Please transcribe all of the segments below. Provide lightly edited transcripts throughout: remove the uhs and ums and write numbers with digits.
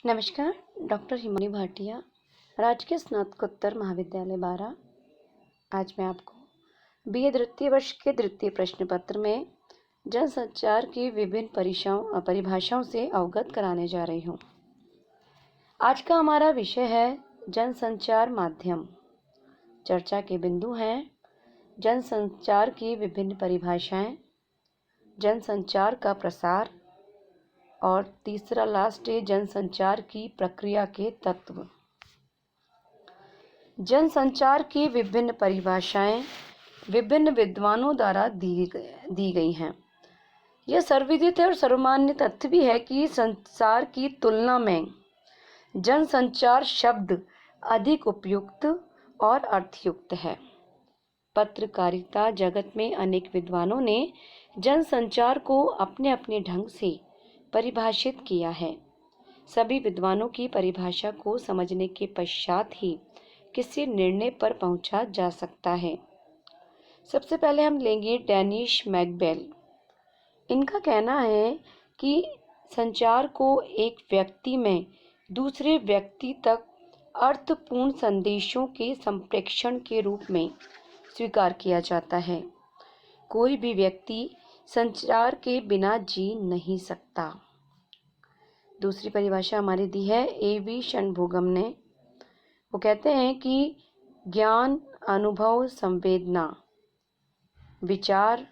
नमस्कार। डॉक्टर हिमानी भाटिया, राजकीय स्नातकोत्तर महाविद्यालय 12। आज मैं आपको बीए द्वितीय वर्ष के द्वितीय प्रश्न पत्र में जनसंचार की विभिन्न परिभाषाओं से अवगत कराने जा रही हूँ। आज का हमारा विषय है जनसंचार माध्यम। चर्चा के बिंदु हैं जनसंचार की विभिन्न परिभाषाएं, जनसंचार का प्रसार और तीसरा लास्ट है जनसंचार की प्रक्रिया के तत्व। जनसंचार की विभिन्न परिभाषाएं विभिन्न विद्वानों द्वारा दी गई हैं। यह सर्वविदित है और सर्वमान्य तथ्य भी है कि संचार की तुलना में जनसंचार शब्द अधिक उपयुक्त और अर्थयुक्त है। पत्रकारिता जगत में अनेक विद्वानों ने जनसंचार को अपने अपने ढंग से परिभाषित किया है। सभी विद्वानों की परिभाषा को समझने के पश्चात ही किसी निर्णय पर पहुंचा जा सकता है। सबसे पहले हम लेंगे डैनिश मैकबेल। इनका कहना है कि संचार को एक व्यक्ति में दूसरे व्यक्ति तक अर्थपूर्ण संदेशों के संप्रेषण के रूप में स्वीकार किया जाता है। कोई भी व्यक्ति संचार के बिना जी नहीं सकता। दूसरी परिभाषा हमारी दी है A.V. षणमुगम ने। वो कहते हैं कि ज्ञान, अनुभव, संवेदना, विचार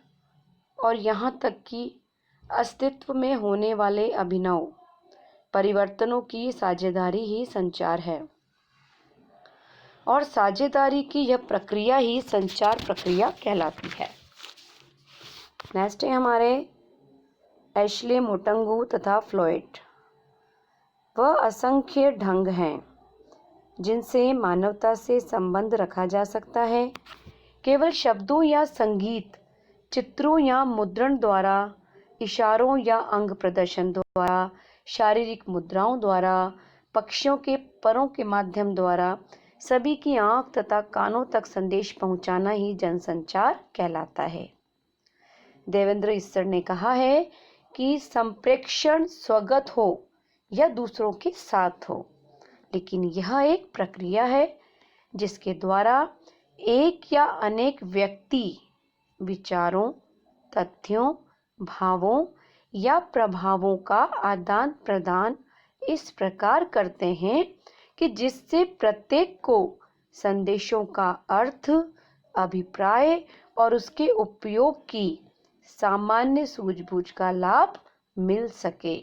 और यहाँ तक कि अस्तित्व में होने वाले अभिनव परिवर्तनों की साझेदारी ही संचार है और साझेदारी की यह प्रक्रिया ही संचार प्रक्रिया कहलाती है। नेक्स्ट है हमारे एशले मोंटेगू तथा फ्लॉयड। वह असंख्य ढंग हैं जिनसे मानवता से संबंध रखा जा सकता है। केवल शब्दों या संगीत, चित्रों या मुद्रण द्वारा, इशारों या अंग प्रदर्शन द्वारा, शारीरिक मुद्राओं द्वारा, पक्षियों के परों के माध्यम द्वारा सभी की आंख तथा कानों तक संदेश पहुंचाना ही जनसंचार कहलाता है। देवेंद्र ईसर ने कहा है कि संप्रेषण स्वगत हो या दूसरों के साथ हो, लेकिन यह एक प्रक्रिया है जिसके द्वारा एक या अनेक व्यक्ति विचारों, तथ्यों, भावों या प्रभावों का आदान प्रदान इस प्रकार करते हैं कि जिससे प्रत्येक को संदेशों का अर्थ, अभिप्राय और उसके उपयोग की सामान्य सूझबूझ का लाभ मिल सके।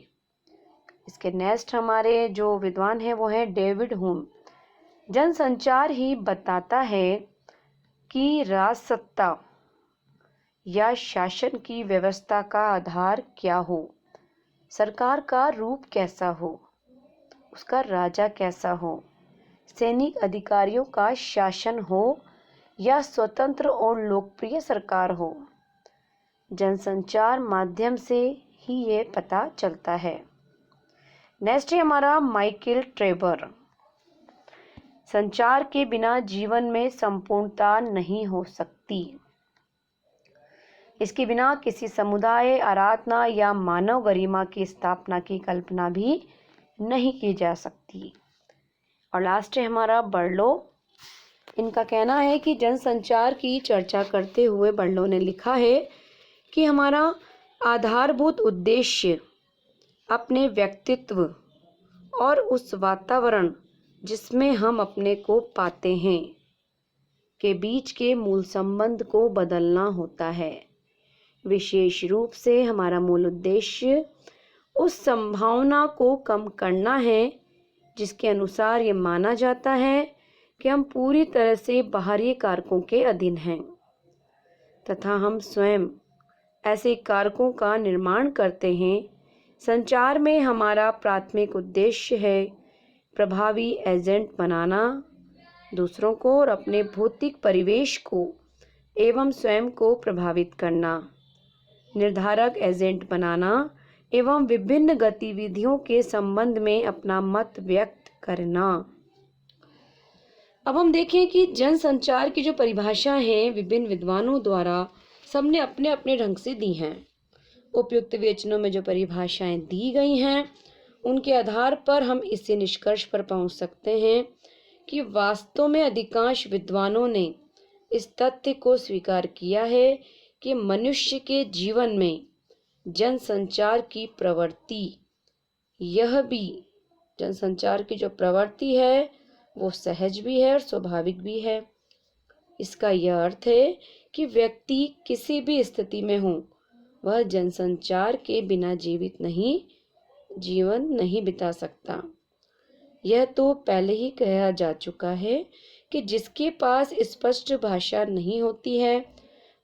इसके नेक्स्ट हमारे जो विद्वान हैं वो हैं डेविड ह्यूम। जनसंचार ही बताता है कि राजसत्ता या शासन की व्यवस्था का आधार क्या हो, सरकार का रूप कैसा हो, उसका राजा कैसा हो, सैनिक अधिकारियों का शासन हो या स्वतंत्र और लोकप्रिय सरकार हो। जनसंचार माध्यम से ही ये पता चलता है। नेक्स्ट है हमारा माइकल ट्रेवर। संचार के बिना जीवन में संपूर्णता नहीं हो सकती। इसके बिना किसी समुदाय, आराधना या मानव गरिमा की स्थापना की कल्पना भी नहीं की जा सकती। और लास्ट है हमारा बर्लो। इनका कहना है कि जनसंचार की चर्चा करते हुए बर्लो ने लिखा है कि हमारा आधारभूत उद्देश्य अपने व्यक्तित्व और उस वातावरण जिसमें हम अपने को पाते हैं के बीच के मूल संबंध को बदलना होता है। विशेष रूप से हमारा मूल उद्देश्य उस संभावना को कम करना है जिसके अनुसार ये माना जाता है कि हम पूरी तरह से बाहरी कारकों के अधीन हैं तथा हम स्वयं ऐसे कारकों का निर्माण करते हैं। संचार में हमारा प्राथमिक उद्देश्य है प्रभावी एजेंट बनाना, दूसरों को और अपने भौतिक परिवेश को एवं स्वयं को प्रभावित करना, निर्धारक एजेंट बनाना एवं विभिन्न गतिविधियों के संबंध में अपना मत व्यक्त करना। अब हम देखें कि जनसंचार की जो परिभाषा है विभिन्न विद्वानों द्वारा सबने अपने अपने ढंग से दी हैं। उपयुक्त विवेचनों में जो परिभाषाएं दी गई हैं उनके आधार पर हम इस निष्कर्ष पर पहुंच सकते हैं कि वास्तव में अधिकांश विद्वानों ने इस तथ्य को स्वीकार किया है कि मनुष्य के जीवन में जनसंचार की प्रवृत्ति, यह भी जनसंचार की जो प्रवृत्ति है वो सहज भी है और स्वाभाविक भी है। इसका यह अर्थ है कि व्यक्ति किसी भी स्थिति में हो, वह जनसंचार के बिना जीवन नहीं बिता सकता। यह तो पहले ही कहा जा चुका है कि जिसके पास स्पष्ट भाषा नहीं होती है,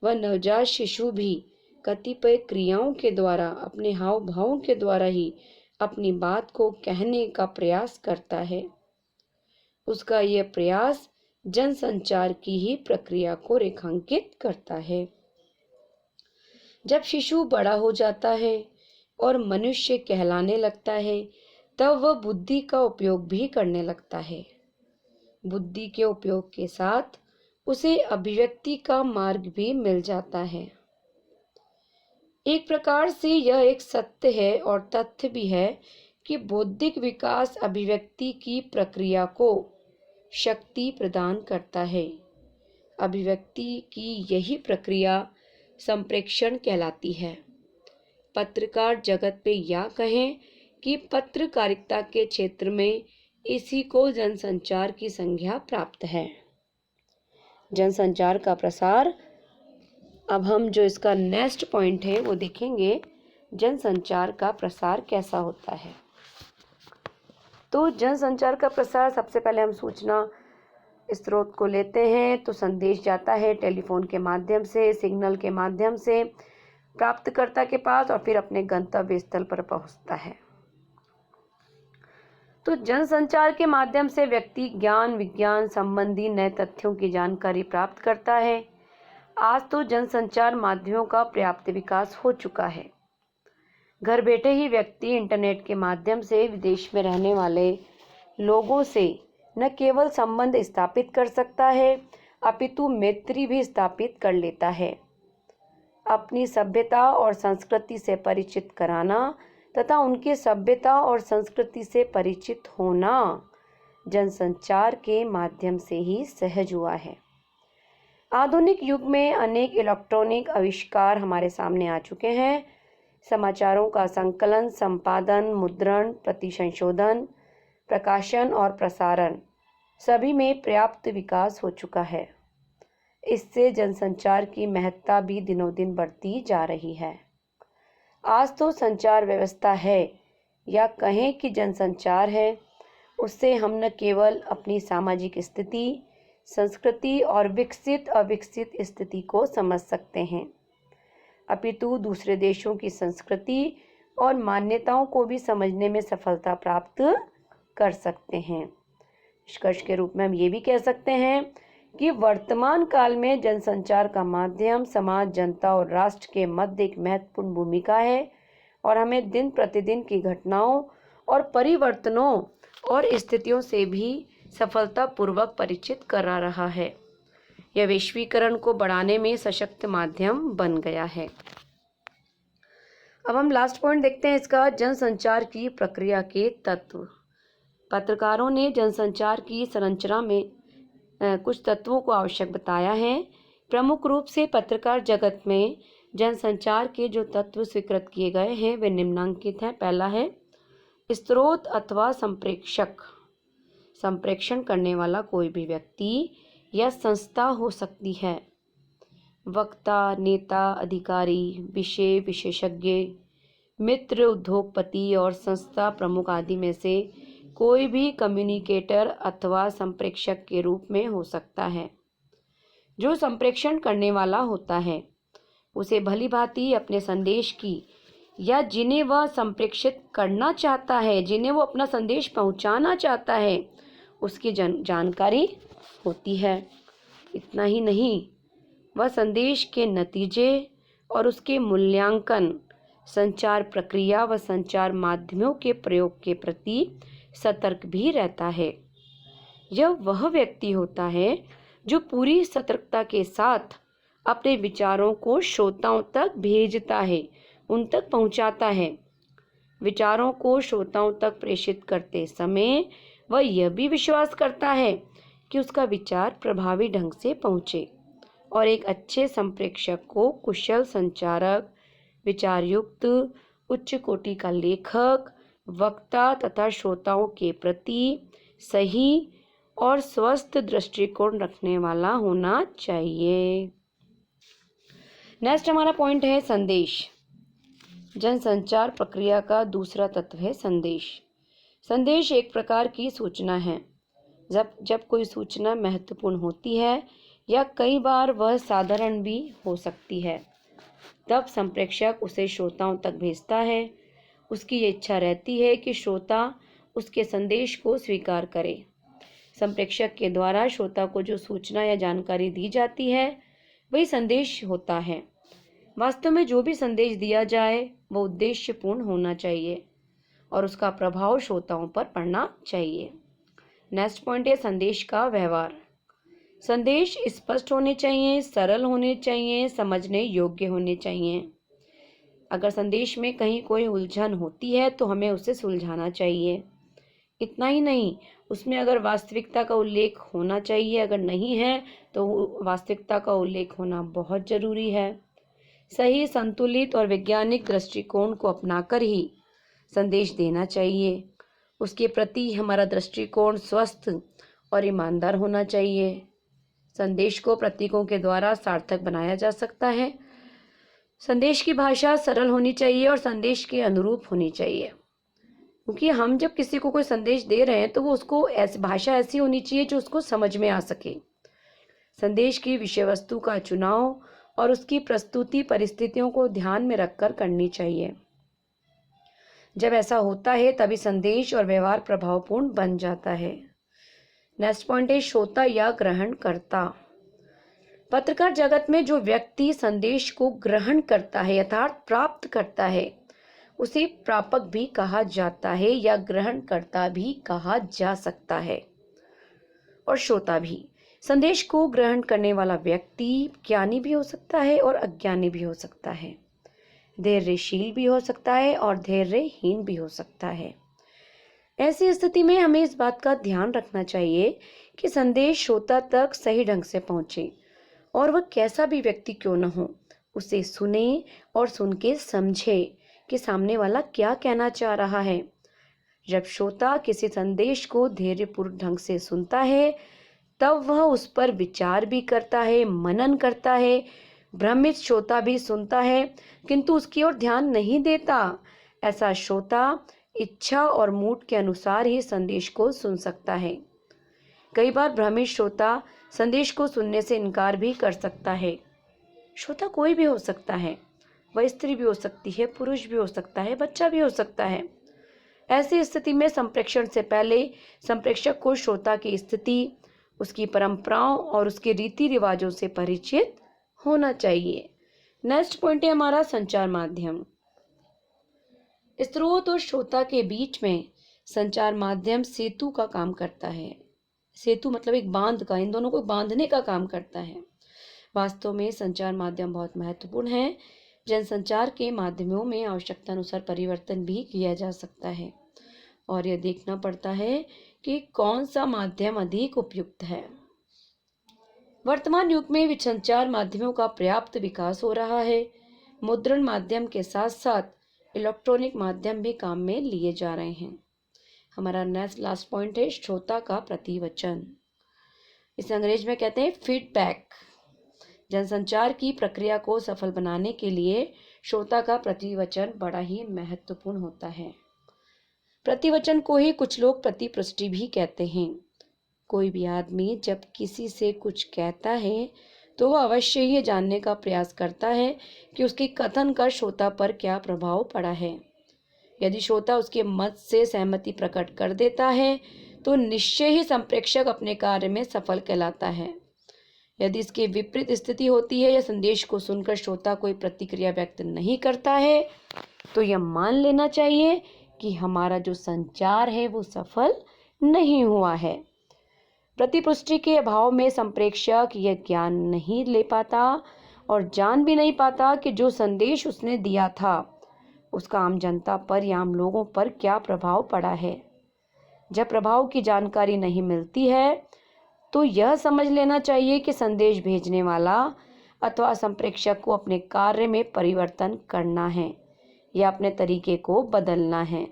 वह नवजात शिशु भी कतिपय क्रियाओं के द्वारा, अपने हाव भावों के द्वारा ही अपनी बात को कहने का प्रयास करता है। उसका यह प्रयास जनसंचार की ही प्रक्रिया को रेखांकित करता है। जब शिशु बड़ा हो जाता है और मनुष्य कहलाने लगता है, तब वह बुद्धि का उपयोग भी करने लगता है। बुद्धि के उपयोग के साथ उसे अभिव्यक्ति का मार्ग भी मिल जाता है। एक प्रकार से यह एक सत्य है और तथ्य भी है कि बौद्धिक विकास अभिव्यक्ति की प्रक्रिया को शक्ति प्रदान करता है। अभिव्यक्ति की यही प्रक्रिया संप्रेषण कहलाती है। पत्रकार जगत में या कहें कि पत्रकारिता के क्षेत्र में इसी को जनसंचार की संज्ञा प्राप्त है। जनसंचार का प्रसार, अब हम जो इसका नेक्स्ट पॉइंट है वो देखेंगे, जनसंचार का प्रसार कैसा होता है। तो जनसंचार का प्रसार, सबसे पहले हम सूचना स्रोत को लेते हैं तो संदेश जाता है टेलीफोन के माध्यम से, सिग्नल के माध्यम से प्राप्तकर्ता के पास और फिर अपने गंतव्य स्थल पर पहुंचता है। तो जनसंचार के माध्यम से व्यक्ति ज्ञान विज्ञान संबंधी नए तथ्यों की जानकारी प्राप्त करता है। आज तो जनसंचार माध्यमों का पर्याप्त विकास हो चुका है। घर बैठे ही व्यक्ति इंटरनेट के माध्यम से विदेश में रहने वाले लोगों से न केवल संबंध स्थापित कर सकता है, अपितु मैत्री भी स्थापित कर लेता है। अपनी सभ्यता और संस्कृति से परिचित कराना तथा उनकी सभ्यता और संस्कृति से परिचित होना जनसंचार के माध्यम से ही सहज हुआ है। आधुनिक युग में अनेक इलेक्ट्रॉनिक आविष्कार हमारे सामने आ चुके हैं। समाचारों का संकलन, संपादन, मुद्रण, प्रतिसंशोधन, प्रकाशन और प्रसारण सभी में पर्याप्त विकास हो चुका है। इससे जनसंचार की महत्ता भी दिनों दिन बढ़ती जा रही है। आज तो संचार व्यवस्था है या कहें कि जनसंचार है, उससे हम न केवल अपनी सामाजिक स्थिति, संस्कृति और विकसित अविकसित स्थिति को समझ सकते हैं, अपितु दूसरे देशों की संस्कृति और मान्यताओं को भी समझने में सफलता प्राप्त कर सकते हैं। निष्कर्ष के रूप में हम ये भी कह सकते हैं कि वर्तमान काल में जनसंचार का माध्यम समाज, जनता और राष्ट्र के मध्य एक महत्वपूर्ण भूमिका है और हमें दिन प्रतिदिन की घटनाओं और परिवर्तनों और स्थितियों से भी सफलतापूर्वक परिचित करा रहा है। यह वैश्वीकरण को बढ़ाने में सशक्त माध्यम बन गया है। अब हम लास्ट पॉइंट देखते हैं इसका, जनसंचार की प्रक्रिया के तत्व। पत्रकारों ने जनसंचार की संरचना में कुछ तत्वों को आवश्यक बताया है। प्रमुख रूप से पत्रकार जगत में जनसंचार के जो तत्व स्वीकृत किए गए हैं वे निम्नलिखित हैं। पहला है स्रोत अथवा संप्रेषक। संप्रेषण करने वाला कोई भी व्यक्ति या संस्था हो सकती है। वक्ता, नेता, अधिकारी, विषय विशेषज्ञ, मित्र, उद्योगपति और संस्था प्रमुख आदि में से कोई भी कम्युनिकेटर अथवा संप्रेषक के रूप में हो सकता है। जो संप्रेषण करने वाला होता है उसे भली भांति अपने संदेश की या जिन्हें वह संप्रेषित करना चाहता है, जिन्हें वो अपना संदेश पहुंचाना चाहता है, उसकी जानकारी होती है। इतना ही नहीं, वह संदेश के नतीजे और उसके मूल्यांकन, संचार प्रक्रिया व संचार माध्यमों के प्रयोग के प्रति सतर्क भी रहता है। यह वह व्यक्ति होता है जो पूरी सतर्कता के साथ अपने विचारों को श्रोताओं तक भेजता है, उन तक पहुंचाता है। विचारों को श्रोताओं तक प्रेषित करते समय वह यह भी विश्वास करता है कि उसका विचार प्रभावी ढंग से पहुँचे और एक अच्छे संप्रेषक को कुशल संचारक, विचारयुक्त, उच्च कोटि का लेखक, वक्ता तथा श्रोताओं के प्रति सही और स्वस्थ दृष्टिकोण रखने वाला होना चाहिए। नेक्स्ट हमारा पॉइंट है संदेश। जनसंचार प्रक्रिया का दूसरा तत्व है संदेश। संदेश एक प्रकार की सूचना है। जब कोई सूचना महत्वपूर्ण होती है या कई बार वह साधारण भी हो सकती है, तब संप्रेषक उसे श्रोताओं तक भेजता है। उसकी ये इच्छा रहती है कि श्रोता उसके संदेश को स्वीकार करे। संप्रेषक के द्वारा श्रोता को जो सूचना या जानकारी दी जाती है वही संदेश होता है। वास्तव में जो भी संदेश दिया जाए वह उद्देश्यपूर्ण होना चाहिए और उसका प्रभाव श्रोताओं पर पड़ना चाहिए। नेक्स्ट पॉइंट है संदेश का व्यवहार। संदेश स्पष्ट होने चाहिए, सरल होने चाहिए, समझने योग्य होने चाहिए। अगर संदेश में कहीं कोई उलझन होती है तो हमें उसे सुलझाना चाहिए। इतना ही नहीं, उसमें अगर वास्तविकता का उल्लेख होना चाहिए, अगर नहीं है तो वास्तविकता का उल्लेख होना बहुत जरूरी है। सही, संतुलित और वैज्ञानिक दृष्टिकोण को अपनाकर ही संदेश देना चाहिए। उसके प्रति हमारा दृष्टिकोण स्वस्थ और ईमानदार होना चाहिए। संदेश को प्रतीकों के द्वारा सार्थक बनाया जा सकता है। संदेश की भाषा सरल होनी चाहिए और संदेश के अनुरूप होनी चाहिए, क्योंकि हम जब किसी को कोई संदेश दे रहे हैं तो वो उसको भाषा ऐसी होनी चाहिए जो उसको समझ में आ सके। संदेश की विषय वस्तु का चुनाव और उसकी प्रस्तुति परिस्थितियों को ध्यान में रखकर करनी चाहिए। जब ऐसा होता है तभी संदेश और व्यवहार प्रभावपूर्ण बन जाता है। नेक्स्ट पॉइंट है श्रोता या ग्रहणकर्ता। पत्रकार जगत में जो व्यक्ति संदेश को ग्रहण करता है अर्थात प्राप्त करता है उसे प्रापक भी कहा जाता है या ग्रहणकर्ता भी कहा जा सकता है। और श्रोता भी। संदेश को ग्रहण करने वाला व्यक्ति ज्ञानी भी हो सकता है और अज्ञानी भी हो सकता है, धैर्यशील भी हो सकता है और धैर्यहीन भी हो सकता है। ऐसी स्थिति में हमें इस बात का ध्यान रखना चाहिए कि संदेश श्रोता तक सही ढंग से पहुंचे और वह कैसा भी व्यक्ति क्यों न हो, उसे सुने और सुन के समझे कि सामने वाला क्या कहना चाह रहा है। जब श्रोता किसी संदेश को धैर्यपूर्वक ढंग से सुनता है तब वह उस पर विचार भी करता है, मनन करता है। भ्रमित श्रोता भी सुनता है किंतु उसकी ओर ध्यान नहीं देता। ऐसा श्रोता इच्छा और मूड के अनुसार ही संदेश को सुन सकता है। कई बार भ्रमित श्रोता संदेश को सुनने से इनकार भी कर सकता है। श्रोता कोई भी हो सकता है, वह स्त्री भी हो सकती है, पुरुष भी हो सकता है, बच्चा भी हो सकता है। ऐसी स्थिति में संप्रेषण से पहले संप्रेषक को श्रोता की स्थिति, उसकी परंपराओं और उसके रीति रिवाजों से परिचित होना चाहिए। नेक्स्ट पॉइंट है हमारा संचार माध्यम। स्रोत और श्रोता के बीच में संचार माध्यम सेतु का काम करता है। सेतु मतलब एक बांध का, इन दोनों को बांधने का काम करता है। वास्तव में संचार माध्यम बहुत महत्वपूर्ण है। जनसंचार के माध्यमों में आवश्यकता अनुसार परिवर्तन भी किया जा सकता है और यह देखना पड़ता है कि कौन सा माध्यम अधिक उपयुक्त है। वर्तमान युग में संचार माध्यमों का पर्याप्त विकास हो रहा है। मुद्रण माध्यम के साथ साथ इलेक्ट्रॉनिक माध्यम भी काम में लिए जा रहे हैं। हमारा नेक्स्ट लास्ट पॉइंट है श्रोता का प्रतिवचन। इसे अंग्रेजी में कहते हैं फीडबैक। जनसंचार की प्रक्रिया को सफल बनाने के लिए श्रोता का प्रतिवचन बड़ा ही महत्वपूर्ण होता है। प्रतिवचन को ही कुछ लोग प्रतिपुष्टि भी कहते हैं। कोई भी आदमी जब किसी से कुछ कहता है तो वह अवश्य ही जानने का प्रयास करता है कि उसके कथन का श्रोता पर क्या प्रभाव पड़ा है। यदि श्रोता उसके मत से सहमति प्रकट कर देता है तो निश्चय ही संप्रेषक अपने कार्य में सफल कहलाता है। यदि इसके विपरीत स्थिति होती है या संदेश को सुनकर श्रोता कोई प्रतिक्रिया व्यक्त नहीं करता है तो यह मान लेना चाहिए कि हमारा जो संचार है वो सफल नहीं हुआ है। प्रतिपुष्टि के अभाव में संप्रेषक यह ज्ञान नहीं ले पाता और जान भी नहीं पाता कि जो संदेश उसने दिया था उसका आम जनता पर या आम लोगों पर क्या प्रभाव पड़ा है। जब प्रभाव की जानकारी नहीं मिलती है तो यह समझ लेना चाहिए कि संदेश भेजने वाला अथवा संप्रेषक को अपने कार्य में परिवर्तन करना है या अपने तरीके को बदलना है।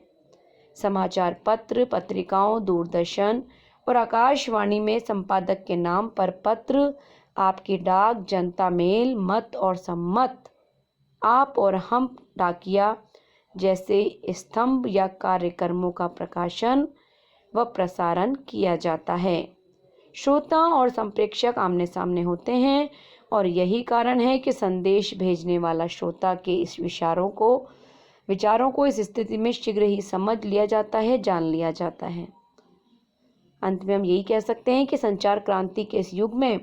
समाचार पत्र, पत्रिकाओं, दूरदर्शन और आकाशवाणी में संपादक के नाम पर पत्र, आपकी डाक, जनता मेल, मत और सम्मत, आप और हम डाकिया जैसे स्तंभ या कार्यक्रमों का प्रकाशन व प्रसारण किया जाता है। श्रोता और संप्रेषक आमने सामने होते हैं और यही कारण है कि संदेश भेजने वाला श्रोता के इस विचारों को इस स्थिति में शीघ्र ही समझ लिया जाता है, जान लिया जाता है। अंत में हम यही कह सकते हैं कि संचार क्रांति के इस युग में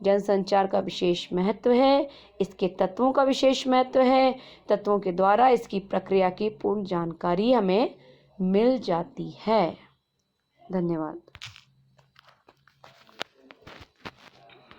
जनसंचार का विशेष महत्व है, इसके तत्वों का विशेष महत्व है। तत्वों के द्वारा इसकी प्रक्रिया की पूर्ण जानकारी हमें मिल जाती है। धन्यवाद।